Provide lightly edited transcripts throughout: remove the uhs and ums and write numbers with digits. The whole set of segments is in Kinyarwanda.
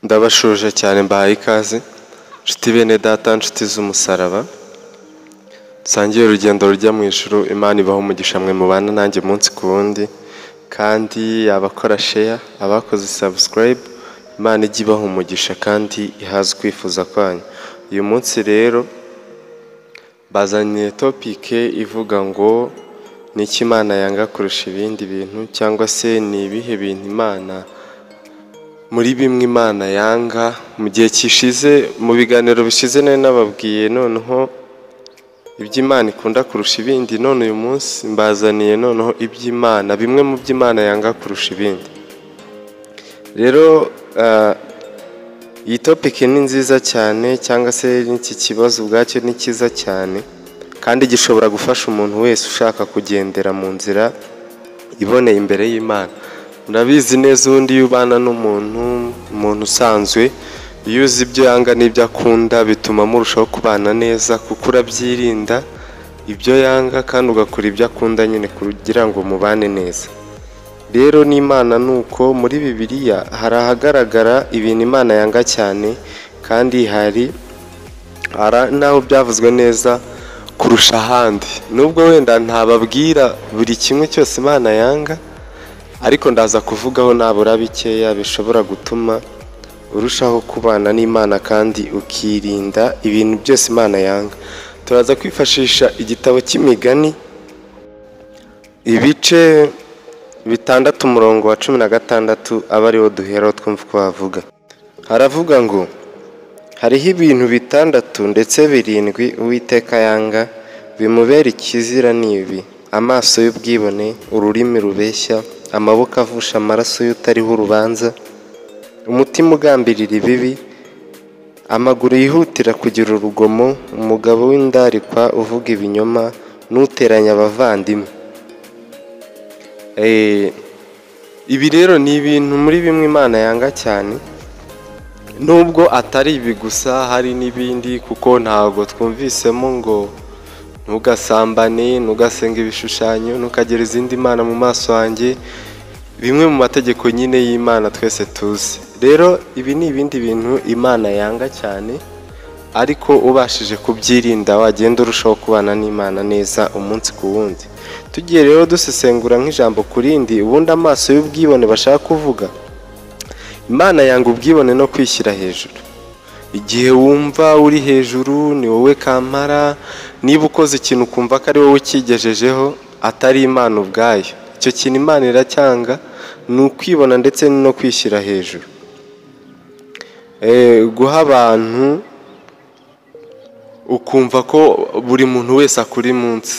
Ndabashuje cyane mbahaye ikaze nshuti bene data nshuti z'umusaraba dusangiye urugendo rujya mu ijuru. Imana ibaho umugisha mwe mubana nanjye umunsi ku wundi, kandi abakora share, abakoze subscribe, Imana ijye ibaho umugisha kandi ihaze kwifuza kwanyu. Uyu munsi rero bazanye topic ivuga ngo ni iki Imana yanga kurusha ibindi bintu, cyangwa se ni ibihe bintu Imana muri bimwe Imana yanga. Mu gihe kishize mu biganiro bishize nari nababwiye noneho iby'Imana ikunda kurusha ibindi, none uyu munsi mbazaniye noneho iby'Imana, bimwe mu by'Imana yanga kurusha ibindi. Rero iyi topic ni nziza cyane, cyangwa se n'iki kibazo ubwacyo ni cyiza cyane, kandi gishobora gufasha umuntu wese ushaka kugendera mu nzira iboneye imbere y'Imana. Murabizi neza ubundi iyo ubana n'umuntu usanzwe, iyo uzi ibyo yanga n'ibyo akunda bituma murushaho kubana neza, kuko urabyirinda ibyo yanga kandi ugakora ibyo akunda nyine kugira ngo mubane neza. Rero n'Imana nuko muri Bibiliya hari ahagaragara ibintu Imana yanga cyane, kandi hari naho byavuzwe neza kurusha ahandi. Nubwo wenda ntababwira buri kimwe cyose Imana yanga, ariko ndaza kuvugaho nabura bikeya bishobora gutuma urushaho kubana n'Imana kandi ukirinda ibintu byose Imana yanga. Turaza kwifashisha igitabo cy'Imigani ibice 6 umurongo wa 16 aba ariwo duheraho twumva uko havuga. Haravuga ngo hariho ibintu 6 ndetse 7 Uwiteka yanga, bimubera ikizira n'ibi: amaso y'ubwibone, ururimi rubeshya, amaboko avusha amaraso y'utariho urubanza, umutima ugambirira ibibi, amaguru yihutira kugira urugomo, umugabo w'indarikwa uvuga ibinyoma, n'uteranya abavandimwe. Ibi rero ni ibintu muri bimwe Imana yanga cyane, nubwo atari ibi gusa, hari n'ibindi, kuko ntabwo twumvisemo ngo ntugasambane, ntugasenga ibishushanyo, ntukagire izindi mana mu maso yanjye, bimwe mu mategeko nyine y'Imana twese tuzi. Rero ibi ni ibindi bintu Imana yanga cyane, ariko ubashije kubyirinda wagenda urushaho kubana n'Imana neza umunsi ku wundi. Tugiye rero dusesengura nk'ijambo ku rindi, ubundi amaso y'ubwibone bashaka kuvuga, Imana yanga ubwibone no kwishyira hejuru. Igihe wumva uri hejuru ni wowe kampara, niba ukoze ikintu ukumva ko ari wowe ukigejejeho atari Imana ubwayo, icyo kintu Imana iracyanga. Ni ukwibona ndetse no kwishyira hejuru, guha abantu ukumva ko buri muntu wese akuri munsi,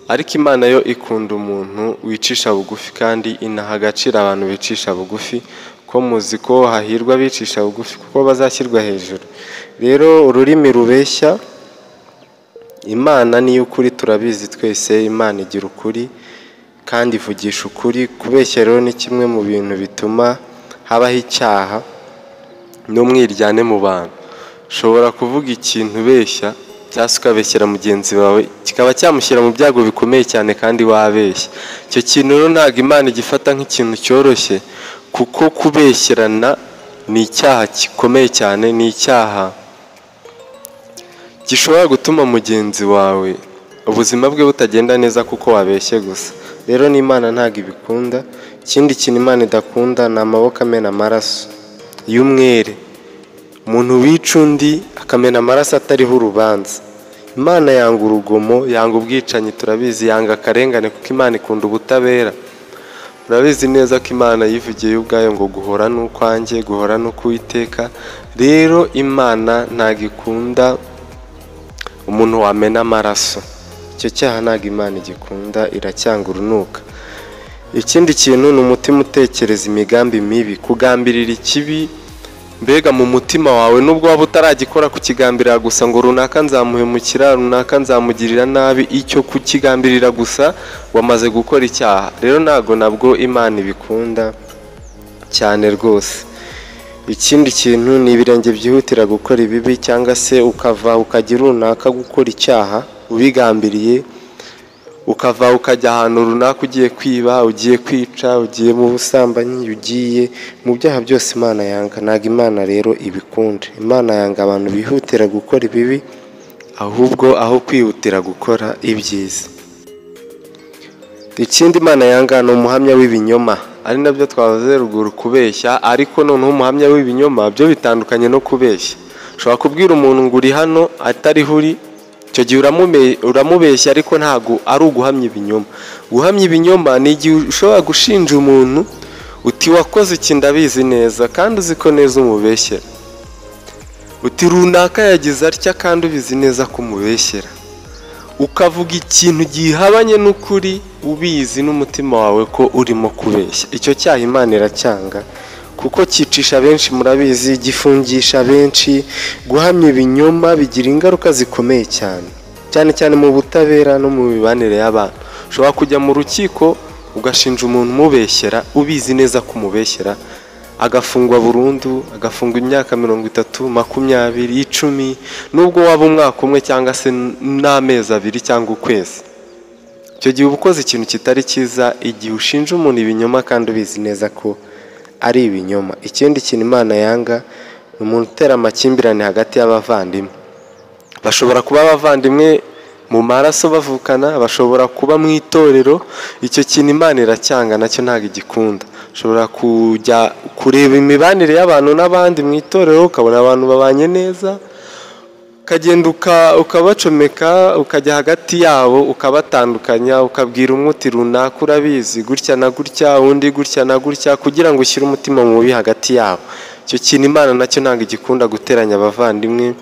ariko Imana yo ikunda umuntu wicisha bugufi, kandi inaha agaciro abantu bicisha bugufi, ko muzi ko hahirwa abicisha bugufi kuko bazashyirwa hejuru. Rero ururimi rubeshya, Imana niyo ukuri, turabizi twese Imana igira ukuri kandi ivugisha ukuri. Kubeshya rero ni kimwe mu bintu bituma habaho icyaha n'umwiryane mu bantu. Ushobora kuvuga ikintu ubeshya, cyangwa se ukabeshyera mugenzi wawe, kikaba cyamushyira mu byago bikomeye cyane kandi wabeshya. Icyo kintu rero ntabwo Imana igifata nk'ikintu cyoroshye, kuko kubeshyerana ni icyaha gikomeye cyane, ni icyaha gishobora gutuma mugenzi wawe ubuzima bwe butagenda neza kuko wabeshye gusa. Rero n'Imana ntabwo ibikunda. Ikindi kintu Imana idakunda ni amaboko amena amaraso y'umwere, umuntu wica undi akamena amaraso atariho urubanza. Imana yanga urugomo, yanga ubwicanyi, turabizi, yanga akarengane, kuko Imana ikunda ubutabera. Murabizi neza ko Imana yivugiye ubwayo ngo guhora n'ukwanjye, guhora n'uk'Uwiteka. Rero Imana ntabwo ikunda umuntu wamena amaraso. Icyo cyaha ntabwo Imana igikunda, iracyanga urunuka. Ikindi kintu ni umutima utekereza imigambi mibi, kugambirira ikibi mbega mu mutima wawe, nubwo waba utaragikora kukigambirira gusa ngo runaka nzamuhemukira, runaka nzamugirira nabi, icyo kukigambirira gusa wamaze gukora icyaha. Rero nabwo Imana ibikunda cyane rwose. Ikindi kintu ni ibirenge byihutira gukora ibibi, cyangwa se ukava ukagira runaka gukora icyaha ubigambiriye, ukava ukajya ahantu runaka ugiye kwiba, ugiye kwica, ugiye mu busambanyi, ugiye mu byaha byose Imana yanga. Ntabwo Imana rero ibikunde. Imana yanga abantu bihutira gukora ibibi, ahubwo aho kwihutira gukora ibyiza. Ikindi Imana yanga ni umuhamya w'ibinyoma, ari nabyo twavuze ruguru, kubeshya. Ariko noneho umuhamya w'ibinyoma byo bitandukanye no kubeshya. Ushobora kubwira umuntu ngo uri hano atariho uri, icyo gihe uramubeshya, ariko ntabwo ari uguhamya ibinyoma. Guhamya ibinyoma ni igihe ushobora gushinja umuntu uti wakoze iki ndabizi neza, kandi uzi ko neza umubeshyera. Uti runaka yagize atya, kandi ubizi neza ko umubeshyera. Ukavuga ikintu gihabanye n'ukuri, ubizi n'umutima wawe ko urimo kubeshya. Icyo cyaha Imana iracyanga, kuko cyicisha benshi, murabizi, gifungisha benshi. Guhamya ibinyoma bigira ingaruka zikomeye cyane, cyane cyane mu butabera no mu mibanire y'abantu. Ushobora kujya mu rukiko ugashinja umuntu umubeshyera, ubizi neza ko umubeshyera, agafungwa burundu, agafungwa imyaka 30, 20, 10, nubwo waba umwaka umwe cyangwa se n'amezi 2 cyangwa ukwezi. Icyo gihe uba ukoze ikintu kitari cyiza, igihe ushinja umuntu ibinyoma kandi ubizi neza ko ari ibinyoma. Ikindi kintu Imana yanga ni umuntu utera amakimbirane hagati y'abavandimwe. Bashobora kuba abavandimwe mu maraso bavukana, bashobora kuba mu itorero. Icyo kintu Imana iracyanga, nacyo ntabwo igikunda. Ushobora kujya kureba imibanire y'abantu n'abandi mu itorero, ukabona abantu babanye neza, ukagenda ukabacomeka, ukajya hagati yabo ukabatandukanya, ukabwira umwe uti runaka urabizi gutya na gutya, undi gutya na gutya, kugira ngo ushyire umutima mubi hagati yabo. Icyo kintu Imana nacyo ntabwo igikunda, guteranya abavandimwe,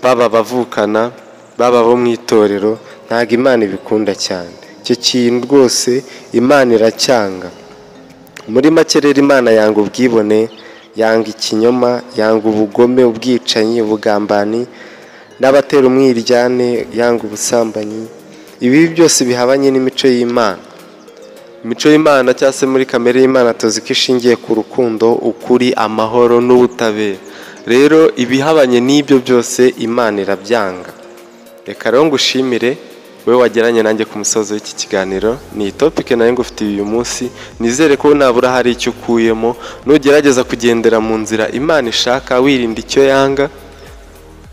baba bavukana, baba bo mu itorero. Ntabwo Imana ibikunda cyane. Icyo kintu rwose Imana iracyanga. Muri make rero Imana yanga ubwibone, yanga ikinyoma, yanga ubugome, ubwicanyi, ubugambani, n'abatera umwiryane, yanga ubusambanyi. Ibi byose bihabanye n'imico y'Imana. Imico y'Imana cyangwa se muri kamere y'Imana tuzi ko ishingiye ku rukundo, ukuri, amahoro n'ubutabera. Rero ibihabanye n'ibyo byose Imana irabyanga. Reka rero ngushimire wowe wageranye nanjye ku musozo w'iki kiganiro. Ni topic nayo ngufitiye uyu munsi, nizere ko nabura hari icyo ukuyemo. Nugerageza kugendera mu nzira Imana ishaka, wirinda icyo yanga,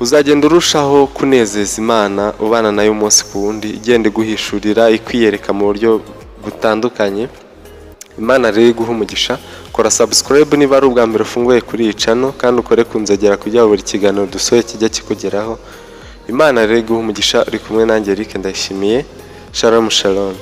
uzagenda urushaho kunezeza Imana, ubana nayo umunsi ku wundi, igenda guhishurira, ikwiyereka mu buryo butandukanye. Imana rero iguha umugisha. Kora subscribe niba ari ubwa mbere ufunguye kuri iyi channel, kandi ukore kunzogera kugira ngo buri kiganiro dusohoye kijya kikugeraho. Imana rero iguha umugisha. Uri kumwe nanjye Eric Ndayishimiye. Shalom shalom.